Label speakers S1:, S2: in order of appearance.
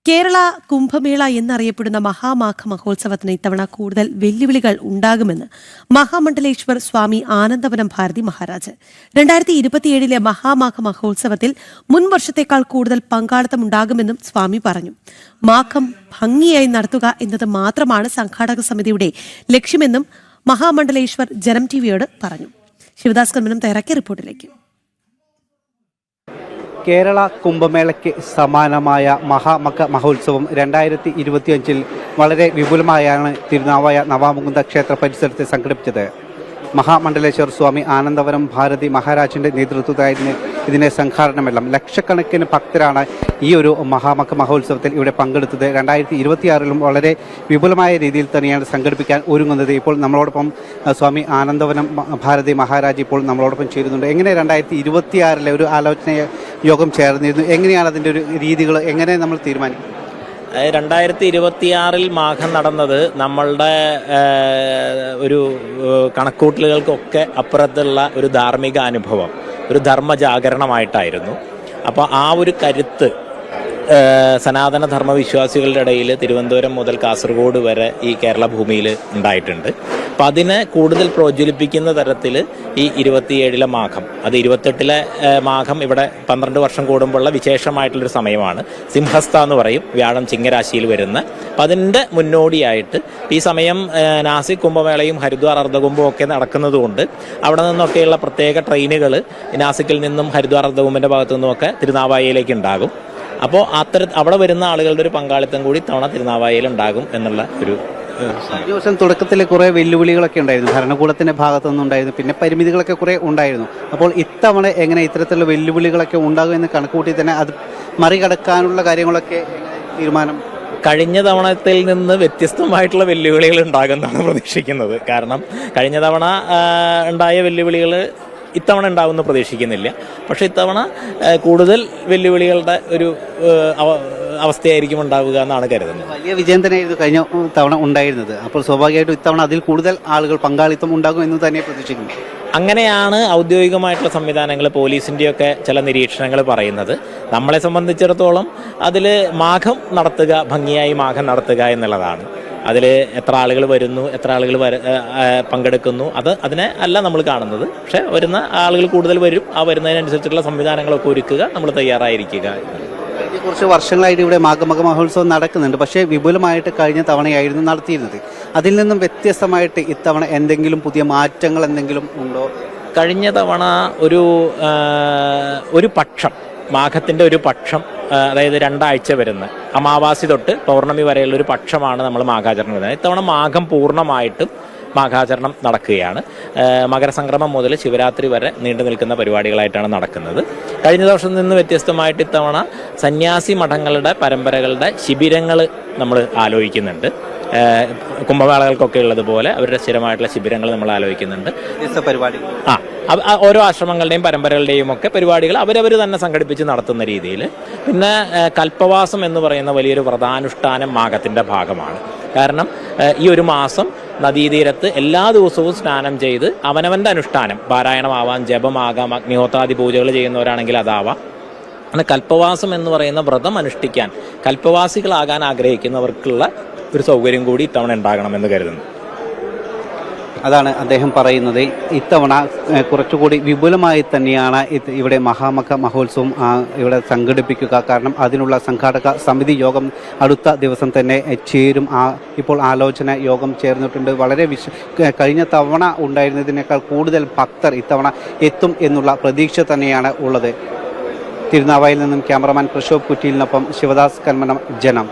S1: കേരള കുംഭമേള എന്നറിയപ്പെടുന്ന മഹാമാഘ മഹോത്സവത്തിന് ഇത്തവണ കൂടുതൽ വെല്ലുവിളികൾ ഉണ്ടാകുമെന്ന് മഹാമണ്ഡലേശ്വർ സ്വാമി ആനന്ദവനം ഭാരതി മഹാരാജ് 2027 മഹാമാഘ മഹോത്സവത്തിൽ മുൻ വർഷത്തേക്കാൾ കൂടുതൽ പങ്കാളിത്തം ഉണ്ടാകുമെന്നും സ്വാമി പറഞ്ഞു. മാഘം ഭംഗിയായി നടത്തുക എന്നത് മാത്രമാണ് സംഘാടക സമിതിയുടെ ലക്ഷ്യമെന്നും മഹാമണ്ഡലേശ്വർ ജനം ടിവിയോട് പറഞ്ഞു. ശിവദാസ് കർമ്മനം തയ്യാറാക്കിയ റിപ്പോർട്ടിലേക്ക്.
S2: കേരള കുംഭമേളയ്ക്ക് സമാനമായ മഹാമഘ മഹോത്സവം 2025 വളരെ വിപുലമായാണ് തിരുനാവായ നവാമുകുന്ദ ക്ഷേത്ര പരിസരത്ത് സംഘടിപ്പിച്ചത്. മഹാമണ്ഡലേശ്വർ സ്വാമി ആനന്ദവനം ഭാരതി മഹാരാജിൻ്റെ നേതൃത്വത്തിലായിരുന്നു ഇതിൻ്റെ സംഘാടനമെല്ലാം. ലക്ഷക്കണക്കിന് ഭക്തരാണ് ഈ ഒരു മഹാമഘ മഹോത്സവത്തിൽ ഇവിടെ പങ്കെടുത്തത്. 2026 വളരെ വിപുലമായ രീതിയിൽ തന്നെയാണ് സംഘടിപ്പിക്കാൻ ഒരുങ്ങുന്നത്. ഇപ്പോൾ നമ്മളോടൊപ്പം സ്വാമി ആനന്ദവനം ഭാരതി മഹാരാജ് ഇപ്പോൾ നമ്മളോടൊപ്പം ചേരുന്നുണ്ട്. എങ്ങനെ 2026 ഒരു ആലോചന യോഗം ചേർന്നിരുന്നു? എങ്ങനെയാണ് അതിൻ്റെ ഒരു രീതികൾ എങ്ങനെ നമ്മൾ തീരുമാനിക്കും?
S3: 2026 മാഘം നടന്നത് നമ്മളുടെ ഒരു കണക്കൂട്ടലുകൾക്കൊക്കെ അപ്പുറത്തുള്ള ഒരു ധാർമ്മിക അനുഭവം, ഒരു ധർമ്മജാഗരണമായിട്ടായിരുന്നു. അപ്പോൾ ആ ഒരു കരുത്ത് സനാതന ധർമ്മവിശ്വാസികളുടെ ഇടയിൽ തിരുവനന്തപുരം മുതൽ കാസർഗോഡ് വരെ ഈ കേരള ഭൂമിയിൽ ഉണ്ടായിട്ടുണ്ട്. അപ്പം അതിനെ കൂടുതൽ പ്രോജ്വലിപ്പിക്കുന്ന തരത്തിൽ ഈ 27 മാഘം, അത് 28 മാഘം ഇവിടെ 12 വർഷം കൂടുമ്പോഴുള്ള വിശേഷമായിട്ടുള്ളൊരു സമയമാണ്. സിംഹസ്ഥ എന്ന് പറയും, വ്യാഴം ചിങ്ങരാശിയിൽ വരുന്ന. അപ്പം അതിൻ്റെ മുന്നോടിയായിട്ട് ഈ സമയം നാസിക് കുംഭമേളയും ഹരിദ്വാർ അർദ്ധകുംഭവും ഒക്കെ നടക്കുന്നതുകൊണ്ട് അവിടെ നിന്നൊക്കെയുള്ള പ്രത്യേക ട്രെയിനുകൾ നാസിക്കിൽ നിന്നും ഹരിദ്വാർ അർദ്ധകുംഭിൻ്റെ ഭാഗത്തു നിന്നുമൊക്കെ തിരുനാവായയിലേക്ക് ഉണ്ടാകും. അപ്പോൾ അവിടെ വരുന്ന ആളുകളുടെ ഒരു പങ്കാളിത്തം കൂടി തവണ തിരുനാവായയിൽ ഉണ്ടാകും എന്നുള്ള ഒരു
S2: ദിവസം. തുടക്കത്തിൽ കുറേ വെല്ലുവിളികളൊക്കെ ഉണ്ടായിരുന്നു, ഭരണകൂടത്തിൻ്റെ ഭാഗത്തുനിന്നും ഉണ്ടായിരുന്നു, പിന്നെ പരിമിതികളൊക്കെ കുറേ ഉണ്ടായിരുന്നു. അപ്പോൾ ഇത്തവണ എങ്ങനെ ഇത്തരത്തിലുള്ള വെല്ലുവിളികളൊക്കെ ഉണ്ടാകുമെന്ന് കണക്കുകൂട്ടി തന്നെ അത് മറികടക്കാനുള്ള കാര്യങ്ങളൊക്കെ തീരുമാനം?
S3: കഴിഞ്ഞ തവണത്തിൽ നിന്ന് വ്യത്യസ്തമായിട്ടുള്ള വെല്ലുവിളികൾ ഉണ്ടാകുമെന്നാണ് പ്രതീക്ഷിക്കുന്നത്. കാരണം കഴിഞ്ഞ തവണ ഉണ്ടായ വെല്ലുവിളികൾ ഇത്തവണ ഉണ്ടാകുമെന്ന് പ്രതീക്ഷിക്കുന്നില്ല. പക്ഷേ ഇത്തവണ കൂടുതൽ വെല്ലുവിളികളുടെ ഒരു അവസ്ഥയായിരിക്കും ഉണ്ടാവുക എന്നാണ് കരുതുന്നത്.
S2: വലിയ വിജയം തന്നെയായിരുന്നു കഴിഞ്ഞ തവണ ഉണ്ടായിരുന്നത്. അപ്പോൾ സ്വാഭാവികമായിട്ടും ഇത്തവണ അതിൽ കൂടുതൽ ആളുകൾ പങ്കാളിത്തം ഉണ്ടാകും എന്ന് തന്നെ പ്രതീക്ഷിക്കുന്നു.
S3: അങ്ങനെയാണ് ഔദ്യോഗികമായിട്ടുള്ള സംവിധാനങ്ങൾ, പോലീസിൻ്റെയൊക്കെ ചില നിരീക്ഷണങ്ങൾ പറയുന്നത്. നമ്മളെ സംബന്ധിച്ചിടത്തോളം അതിൽ മാഘം നടത്തുക, ഭംഗിയായി മാഘം നടത്തുക എന്നുള്ളതാണ്. അതിൽ എത്ര ആളുകൾ വരുന്നു, എത്ര ആളുകൾ പങ്കെടുക്കുന്നു, അതിനെ അല്ല നമ്മൾ കാണുന്നത്. പക്ഷേ വരുന്ന ആളുകൾ കൂടുതൽ വരും. ആ വരുന്നതിനനുസരിച്ചുള്ള സംവിധാനങ്ങളൊക്കെ ഒരുക്കുക, നമ്മൾ തയ്യാറായിരിക്കുക.
S2: കുറച്ച് വർഷങ്ങളായിട്ട് ഇവിടെ മാഘമഘ മഹോത്സവം നടക്കുന്നുണ്ട്. പക്ഷേ വിപുലമായിട്ട് കഴിഞ്ഞ തവണയായിരുന്നു നടത്തിയിരുന്നത്. അതിൽ നിന്നും വ്യത്യസ്തമായിട്ട് ഇത്തവണ എന്തെങ്കിലും പുതിയ മാറ്റങ്ങൾ എന്തെങ്കിലും ഉണ്ടോ?
S3: കഴിഞ്ഞ തവണ ഒരു പക്ഷം, മാഘത്തിൻ്റെ ഒരു പക്ഷം, അതായത് 2 ആഴ്ച വരുന്ന അമാവാസി തൊട്ട് പൗർണമി വരെയുള്ള ഒരു പക്ഷമാണ് നമ്മൾ മാഘാചരണം വരുന്നത്. ഇത്തവണ മാഘം പൂർണ്ണമായിട്ടും മാഘാചരണം നടക്കുകയാണ്. മകരസംക്രമം മുതൽ ശിവരാത്രി വരെ നീണ്ടു നിൽക്കുന്ന പരിപാടികളായിട്ടാണ് നടക്കുന്നത്. കഴിഞ്ഞ ദിവസം നിന്ന് വ്യത്യസ്തമായിട്ട് ഇത്തവണ സന്യാസി മഠങ്ങളുടെ പരമ്പരകളുടെ ശിബിരങ്ങൾ നമ്മൾ ആലോചിക്കുന്നുണ്ട്. കുംഭമേളകൾക്കൊക്കെ ഉള്ളതുപോലെ അവരുടെ സ്ഥിരമായിട്ടുള്ള ശിബിരങ്ങൾ നമ്മൾ ആലോചിക്കുന്നുണ്ട്.
S2: പരിപാടികൾ
S3: ഓരോ ആശ്രമങ്ങളുടെയും പരമ്പരകളുടെയും ഒക്കെ പരിപാടികൾ അവരവർ തന്നെ സംഘടിപ്പിച്ച് നടത്തുന്ന രീതിയിൽ. പിന്നെ കൽപ്പവാസം എന്ന് പറയുന്ന വലിയൊരു വ്രതാനുഷ്ഠാനം മാഘത്തിൻ്റെ ഭാഗമാണ്. കാരണം ഈ ഒരു മാസം നദീതീരത്ത് എല്ലാ ദിവസവും സ്നാനം ചെയ്ത് അവനവൻ്റെ അനുഷ്ഠാനം, പാരായണമാവാം, ജപമാകാം, അഗ്നിഹോത്രാദി പൂജകൾ ചെയ്യുന്നവരാണെങ്കിൽ അതാവാം. അങ്ങനെ കൽപ്പവാസം എന്ന് പറയുന്ന വ്രതം അനുഷ്ഠിക്കാൻ കൽപ്പവാസികളാകാൻ ആഗ്രഹിക്കുന്നവർക്കുള്ള ഒരു സൗകര്യം കൂടി ഇത്തവണ ഉണ്ടാകണമെന്ന് കരുതുന്നു.
S2: അതാണ് അദ്ദേഹം പറയുന്നത്. ഇത്തവണ കുറച്ചുകൂടി വിപുലമായി തന്നെയാണ് ഇവിടെ മഹാമഘ മഹോത്സവം ഇവിടെ സംഘടിപ്പിക്കുക. കാരണം അതിനുള്ള സംഘാടക സമിതി യോഗം അടുത്ത ദിവസം തന്നെ ചേരും. ഇപ്പോൾ ആലോചന യോഗം ചേർന്നിട്ടുണ്ട്. വളരെ കഴിഞ്ഞ തവണ ഉണ്ടായിരുന്നതിനേക്കാൾ കൂടുതൽ ഭക്തർ ഇത്തവണ എത്തും എന്നുള്ള പ്രതീക്ഷ തന്നെയാണ് ഉള്ളത്. തിരുനാവായിൽ നിന്നും ക്യാമറമാൻ പ്രശോഭ് കുറ്റിയിലിനൊപ്പം ശിവദാസ് കന്മനം, ജനം.